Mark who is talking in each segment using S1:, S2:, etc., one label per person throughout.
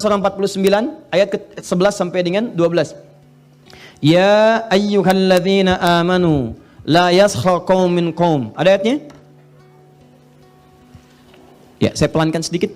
S1: surah 49 ayat ke-11 sampai dengan 12. Ya ayyuhalladzina amanu la yaskhar qaumin min qaum. Ada ayatnya? Ya, saya pelankan sedikit.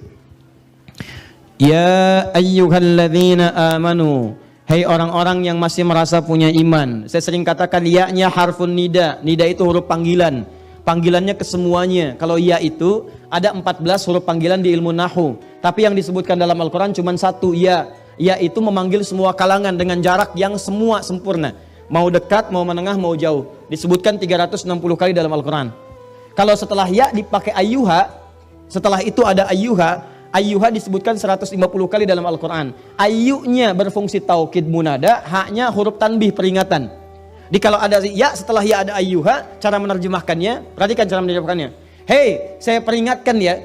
S1: Ya ayyuhalladzina amanu, hai orang-orang yang masih merasa punya iman. Saya sering katakan ya-nya harfun nida. Nida itu huruf panggilan. Panggilannya ke semuanya. Kalau ya itu ada 14 huruf panggilan di ilmu nahwu. Tapi yang disebutkan dalam Al-Quran cuma satu, ya. Ya itu memanggil semua kalangan dengan jarak yang semua sempurna. Mau dekat, mau menengah, mau jauh. Disebutkan 360 kali dalam Al-Quran. Kalau setelah ya dipakai ayyuha, setelah itu ada ayyuha. Ayyuha disebutkan 150 kali dalam Al-Quran. Ayyunya berfungsi taukid munada, haknya huruf tanbih peringatan. Jadi kalau ada ya setelah ya ada ayyuha, cara menerjemahkannya, perhatikan cara menerjemahkannya. Hei, saya peringatkan ya.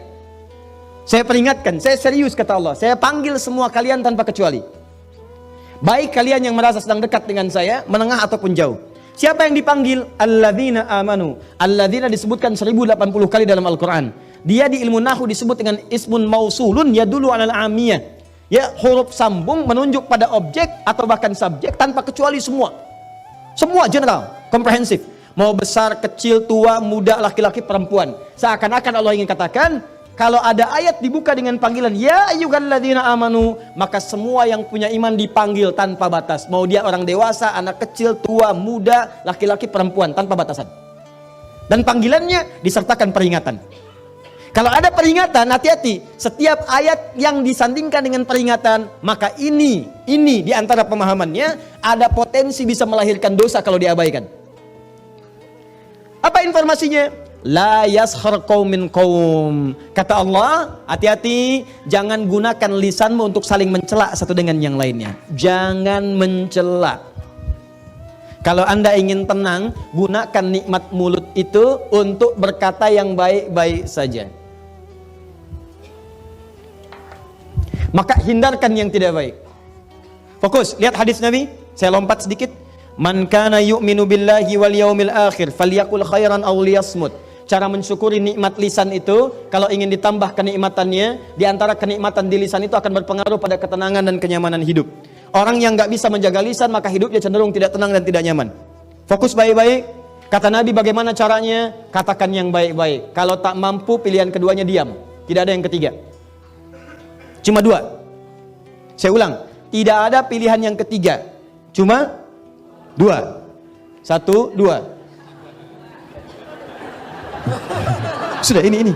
S1: Saya peringatkan, saya serius kata Allah. Saya panggil semua kalian tanpa kecuali. Baik kalian yang merasa sedang dekat dengan saya, menengah ataupun jauh. Siapa yang dipanggil? Alladzina amanu. Alladzina disebutkan 1080 kali dalam Al-Quran. Dia di ilmu nahwu disebut dengan ismun mausulun yadullu alal amiyah. Ya, huruf sambung menunjuk pada objek atau bahkan subjek tanpa kecuali semua. Semua general, komprehensif. Mau besar, kecil, tua, muda, laki-laki, perempuan. Seakan-akan Allah ingin katakan, kalau ada ayat dibuka dengan panggilan ya ayyuhalladzina amanu, maka semua yang punya iman dipanggil tanpa batas. Mau dia orang dewasa, anak kecil, tua, muda, laki-laki, perempuan, tanpa batasan. Dan panggilannya disertakan peringatan. Kalau ada peringatan, hati-hati. Setiap ayat yang disandingkan dengan peringatan, maka ini di antara pemahamannya ada potensi bisa melahirkan dosa kalau diabaikan. Apa informasinya? La yaskhar qaumin qaum. Kata Allah, hati-hati, jangan gunakan lisanmu untuk saling mencela satu dengan yang lainnya. Jangan mencela. Kalau Anda ingin tenang, gunakan nikmat mulut itu untuk berkata yang baik-baik saja. Maka hindarkan yang tidak baik. Fokus, lihat hadis Nabi. Saya lompat sedikit. Man kana yu'minu billahi wal yaumil akhir falyakul khairan aw liyasmut. Cara mensyukuri nikmat lisan itu, kalau ingin ditambah kenikmatannya, di antara kenikmatan di lisan itu akan berpengaruh pada ketenangan dan kenyamanan hidup. Orang yang nggak bisa menjaga lisan, maka hidupnya cenderung tidak tenang dan tidak nyaman. Fokus baik-baik. Kata Nabi, bagaimana caranya? Katakan yang baik-baik. Kalau tak mampu, pilihan keduanya diam. Tidak ada yang ketiga. Cuma dua. Saya ulang, tidak ada pilihan yang ketiga. Cuma dua. Satu, dua. Sudah ini.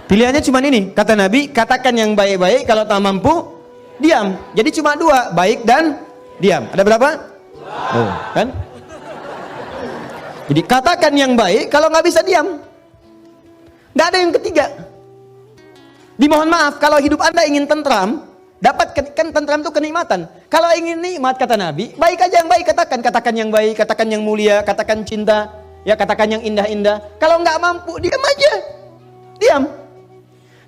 S1: Pilihannya cuma ini. Kata Nabi, katakan yang baik-baik. Kalau tak mampu, diam. Jadi cuma dua, baik dan diam. Ada berapa? Oh, kan? Jadi katakan yang baik. Kalau nggak bisa diam. Nggak ada yang ketiga. Dimohon maaf, kalau hidup Anda ingin tentram, dapat kan tentram itu kenikmatan. Kalau ingin nikmat, kata Nabi, baik aja yang baik katakan. Katakan yang baik, katakan yang mulia, katakan cinta, ya katakan yang indah-indah. Kalau nggak mampu, diam aja. Diam.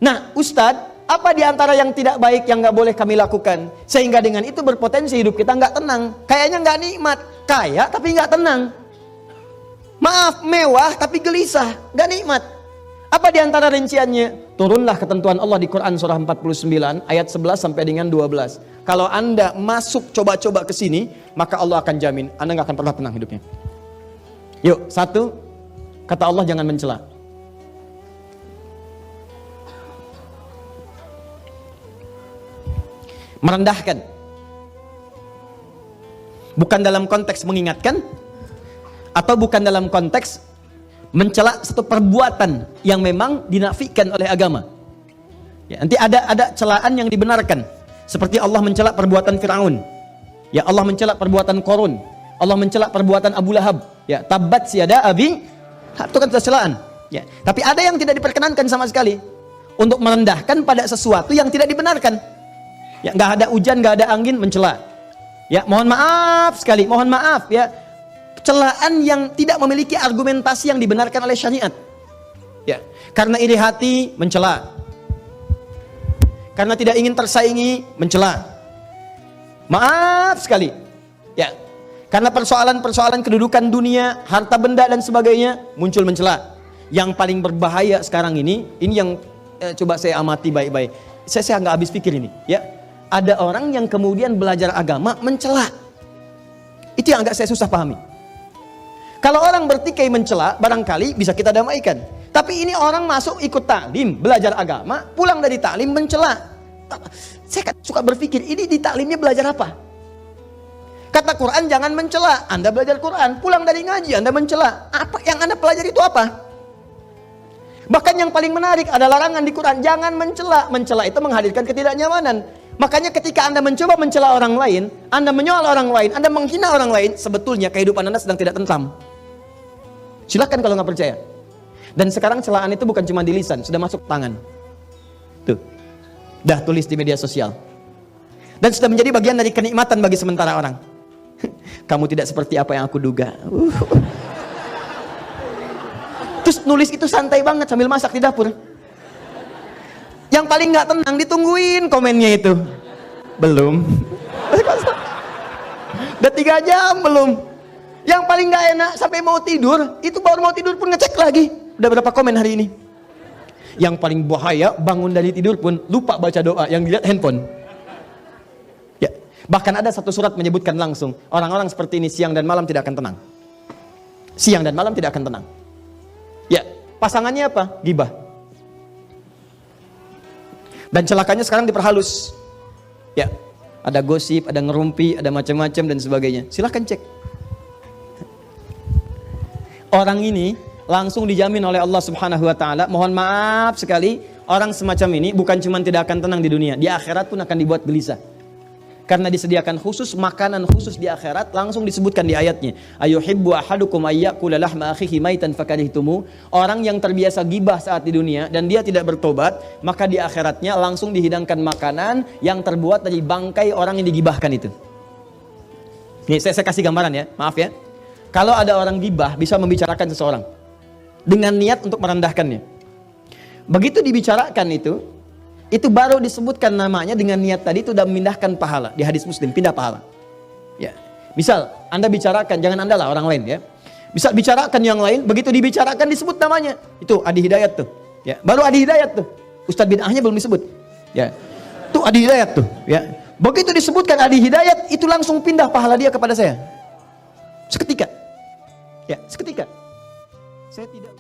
S1: Nah, Ustadz, apa di antara yang tidak baik yang nggak boleh kami lakukan? Sehingga dengan itu berpotensi hidup kita nggak tenang. Kayaknya nggak nikmat. Kaya tapi nggak tenang. Maaf, mewah tapi gelisah. Nggak nikmat. Apa di antara rinciannya? Turunlah ketentuan Allah di Quran surah 49 ayat 11 sampai dengan 12. Kalau Anda masuk coba-coba ke sini, maka Allah akan jamin Anda nggak akan pernah tenang hidupnya. Yuk, satu, kata Allah jangan mencela. Merendahkan. Bukan dalam konteks mengingatkan, atau bukan dalam konteks mencela satu perbuatan yang memang dinafikan oleh agama. Ya, nanti ada celaan yang dibenarkan. Seperti Allah mencela perbuatan Fir'aun. Ya, Allah mencela perbuatan Qarun. Allah mencela perbuatan Abu Lahab. Ya, tabbat siada abi. Itu kan celaan. Ya, tapi ada yang tidak diperkenankan sama sekali. Untuk merendahkan pada sesuatu yang tidak dibenarkan. Ya, nggak ada hujan, nggak ada angin, mencela. Ya, mohon maaf sekali, mohon maaf ya. Celaan yang tidak memiliki argumentasi yang dibenarkan oleh syariat. Ya, karena iri hati mencela. Karena tidak ingin tersaingi mencela. Maaf sekali. Ya. Karena persoalan-persoalan kedudukan dunia, harta benda dan sebagainya muncul mencela. Yang paling berbahaya sekarang ini yang coba saya amati baik-baik. saya nggak habis pikir ini, ya. Ada orang yang kemudian belajar agama mencela. Itu yang agak saya susah pahami. Kalau orang bertikai mencela, barangkali bisa kita damaikan. Tapi ini orang masuk ikut taklim, belajar agama, pulang dari taklim mencela. Saya suka berpikir, ini di taklimnya belajar apa? Kata Quran jangan mencela. Anda belajar Quran, pulang dari ngaji Anda mencela. Apa yang Anda pelajari itu apa? Bahkan yang paling menarik ada larangan di Quran, jangan mencela. Mencela itu menghadirkan ketidaknyamanan. Makanya ketika Anda mencoba mencela orang lain, Anda menyoal orang lain, Anda menghina orang lain, sebetulnya kehidupan Anda sedang tidak tentram. Silakan kalau nggak percaya. Dan sekarang celaan itu bukan cuma di lisan, sudah masuk tangan. Tuh, dah tulis di media sosial. Dan sudah menjadi bagian dari kenikmatan bagi sementara orang. Kamu tidak seperti apa yang aku duga. Terus nulis itu santai banget sambil masak di dapur. Yang paling nggak tenang ditungguin komennya itu. Belum. Udah 3 jam belum. Yang paling nggak enak sampai mau tidur, itu baru mau tidur pun ngecek lagi. Udah berapa komen hari ini? Yang paling bahaya, bangun dari tidur pun lupa baca doa, yang dilihat handphone. Ya, bahkan ada satu surat menyebutkan langsung, orang-orang seperti ini siang dan malam tidak akan tenang. Siang dan malam tidak akan tenang. Ya, pasangannya apa? Ghibah. Dan celakanya sekarang diperhalus. Ya, ada gosip, ada ngerumpi, ada macam-macam dan sebagainya. Silahkan cek. Orang ini langsung dijamin oleh Allah Subhanahu wa taala. Mohon maaf sekali, orang semacam ini bukan cuma tidak akan tenang di dunia, di akhirat pun akan dibuat gelisah. Karena disediakan khusus makanan khusus di akhirat, langsung disebutkan di ayatnya. Ayuhibbu ahadukum ayyakula lahma akhihi maitan fakarihtumu. Orang yang terbiasa gibah saat di dunia dan dia tidak bertobat, maka di akhiratnya langsung dihidangkan makanan yang terbuat dari bangkai orang yang digibahkan itu. Nih, saya kasih gambaran ya, maaf ya. Kalau ada orang gibah bisa membicarakan seseorang dengan niat untuk merendahkannya. Begitu dibicarakan itu baru disebutkan namanya dengan niat tadi itu sudah memindahkan pahala. Di hadis Muslim, pindah pahala. Ya. Misal Anda bicarakan, jangan Anda lah, orang lain ya. Bisa bicarakan yang lain, begitu dibicarakan disebut namanya. Itu Adi Hidayat tuh. Ya, baru Adi Hidayat tuh. Ustadz bid'ahnya belum disebut. Ya. Tuh Adi Hidayat tuh, ya. Begitu disebutkan Adi Hidayat, itu langsung pindah pahala dia kepada saya. Seketika. Ya, seketika. Saya tidak